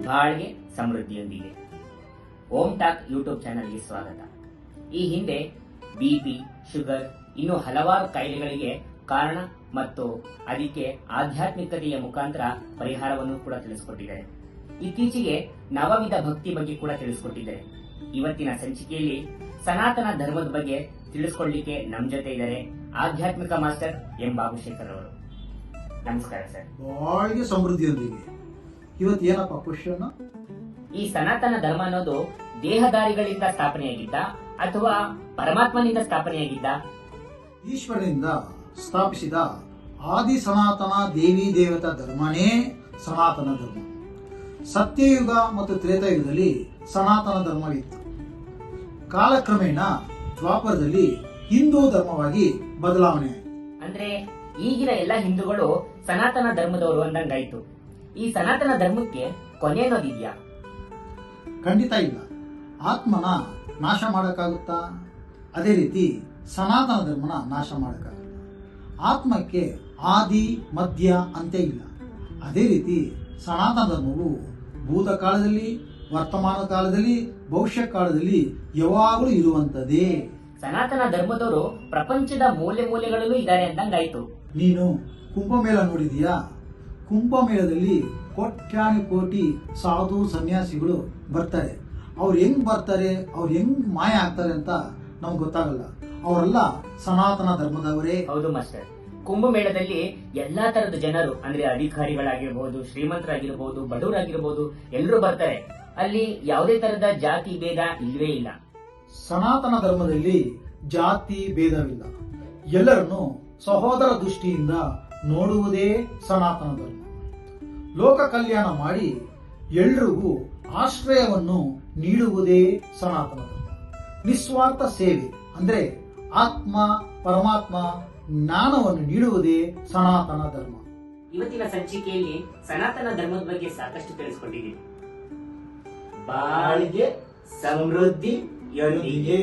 ಬಾಳ್ಗೆ ಸಮೃದ್ಧಿಯೊಂದಿಗೆ. ಓಂ talk YouTube ಚಾನಲ್ಗೆ ಸ್ವಾಗತ. ಈ ಹಿಂದೆ ಬಿಪಿ, ಶುಗರ್ ಇನ್ನೂ ಹಲವಾರು ಕಾಯಿಲೆಗಳಿಗೆ ಕಾರಣ ಮತ್ತು ಅದಕ್ಕೆ ಆಧ್ಯಾತ್ಮಿಕತೆಯ ಮುಖಾಂತರ ಪರಿಹಾರವನ್ನು ಕೂಡ ತಿಳಿಸಿಕೊಟ್ಟಿದ್ದಾರೆ. ಇತ್ತೀಚೆಗೆ ನವವಿಧ ಭಕ್ತಿ ಬಗ್ಗೆ ಕೂಡ ತಿಳಿಸಿಕೊಟ್ಟಿದ್ದಾರೆ. ಇವತ್ತಿನ ಸಂಚಿಕೆಯಲ್ಲಿ ಸನಾತನ ಧರ್ಮದ ಬಗ್ಗೆ ತಿಳಿಸ್ಕೊಳ್ಳಿಕ್ಕೆ ನಮ್ಮ ಜೊತೆ ಇದ್ದಾರೆ ಆಧ್ಯಾತ್ಮಿಕ ಮಾಸ್ಟರ್ ಎಂ ಬಾಬುಶೇಖರ್ ಅವರು. ನಮಸ್ಕಾರ ಸರ್. ಬಾಳಿಗೆ ಸಮೃದ್ಧಿಯೊಂದಿಗೆ. ಇವತ್ತು ಏನಪ್ಪ ಕ್ವಶನ್? ಈ ಸನಾತನ ಧರ್ಮ ಅನ್ನೋದು ದೇಹದಾರಿಗಳಿಂದ ಸ್ಥಾಪನೆಯಾಗಿದ್ದ ಅಥವಾ ಪರಮಾತ್ಮನಿಂದ ಸ್ಥಾಪನೆಯಾಗಿದ್ದ? ಈಶ್ವರನಿಂದ ಸ್ಥಾಪಿಸಿದ ಆದಿ ಸನಾತನ ದೇವಿ ದೇವತಾ ಧರ್ಮನೇ ಸನಾತನ ಧರ್ಮ. ಸತ್ಯಯುಗ ಮತ್ತು ತ್ರೇತಾಯುಗದಲ್ಲಿ ಸನಾತನ ಧರ್ಮವಿತ್ತು. ಕಾಲಕ್ರಮೇಣ ದ್ವಾಪರದಲ್ಲಿ ಹಿಂದೂ ಧರ್ಮವಾಗಿ ಬದಲಾವಣೆ ಆಯಿತು. ಅಂದ್ರೆ ಈಗಿನ ಎಲ್ಲ ಹಿಂದೂಗಳು ಸನಾತನ ಧರ್ಮದವರು ಅಂದಂಗಾಯ್ತು. ಈ ಸನಾತನ ಧರ್ಮಕ್ಕೆ ಕೊನೆ ಅನ್ನೋದಿದ್ಯಾ? ಖಂಡಿತ ಇಲ್ಲ. ಆತ್ಮನ ನಾಶ ಮಾಡಕ್ಕಾಗುತ್ತಾ? ಅದೇ ರೀತಿ ಸನಾತನ ಧರ್ಮನ ನಾಶ ಮಾಡಕ್ಕಾಗುತ್ತಾ? ಆತ್ಮಕ್ಕೆ ಆದಿ ಮಧ್ಯ ಅಂತ್ಯ ಇಲ್ಲ. ಅದೇ ರೀತಿ ಸನಾತನ ಧರ್ಮವು ಭೂತಕಾಲದಲ್ಲಿ, ವರ್ತಮಾನ ಕಾಲದಲ್ಲಿ, ಭವಿಷ್ಯ ಕಾಲದಲ್ಲಿ ಯಾವಾಗಲೂ ಇರುವಂತದ್ದೇ. ಸನಾತನ ಧರ್ಮದವರು ಪ್ರಪಂಚದ ಮೂಲೆ ಮೂಲೆಗಳಲ್ಲೂ ಇದ್ದಾರೆ ಅಂದಂಗಾಯ್ತು. ನೀನು ಕುಂಭಮೇಳ ನೋಡಿದೀಯಾ? ಕುಂಭಮೇಳದಲ್ಲಿ ಕೋಟ್ಯಾನಿ ಕೋಟಿ ಸಾಧು ಸನ್ಯಾಸಿಗಳು ಬರ್ತಾರೆ. ಅವ್ರು ಹೆಂಗ್ ಬರ್ತಾರೆ, ಅವ್ರು ಹೆಂಗ್ ಮಾಯ ಆಗ್ತಾರೆ ಅಂತ ನಮ್ಗೆ ಗೊತ್ತಾಗಲ್ಲ. ಅವರೆಲ್ಲ ಸನಾತನ ಧರ್ಮದವರೇ. ಹೌದು ಮಾಸ್ಟರ್. ಕುಂಭಮೇಳದಲ್ಲಿ ಎಲ್ಲಾ ತರದ ಜನರು ಅಂದ್ರೆ ಅಧಿಕಾರಿಗಳಾಗಿರ್ಬಹುದು, ಶ್ರೀಮಂತರಾಗಿರ್ಬಹುದು, ಬಡವರಾಗಿರ್ಬಹುದು, ಎಲ್ಲರೂ ಬರ್ತಾರೆ. ಅಲ್ಲಿ ಯಾವುದೇ ತರದ ಜಾತಿ ಭೇದ ಇಲ್ವೇ ಇಲ್ಲ. ಸನಾತನ ಧರ್ಮದಲ್ಲಿ ಜಾತಿ ಭೇದವಿಲ್ಲ. ಎಲ್ಲರನ್ನು ಸಹೋದರ ದೃಷ್ಟಿಯಿಂದ ನೋಡುವುದೇ ಸನಾತನ ಧರ್ಮ. ಲೋಕ ಕಲ್ಯಾಣ ಮಾಡಿ ಎಲ್ರಿಗೂ ಆಶ್ರಯವನ್ನು ನೀಡುವುದೇ ಸನಾತನ ಧರ್ಮ. ನಿಸ್ವಾರ್ಥ ಸೇವೆ ಅಂದ್ರೆ ಆತ್ಮ ಪರಮಾತ್ಮ ಜ್ಞಾನವನ್ನು ನೀಡುವುದೇ ಸನಾತನ ಧರ್ಮ. ಇವತ್ತಿನ ಸಂಚಿಕೆಯಲ್ಲಿ ಸನಾತನ ಧರ್ಮದ ಬಗ್ಗೆ ಸಾಕಷ್ಟು ತಿಳಿಸ್ಕೊಟ್ಟಿದ್ದೀವಿ. ಬಾಳಿಗೆ ಸಮೃದ್ಧಿಯೊಂದಿಗೆ.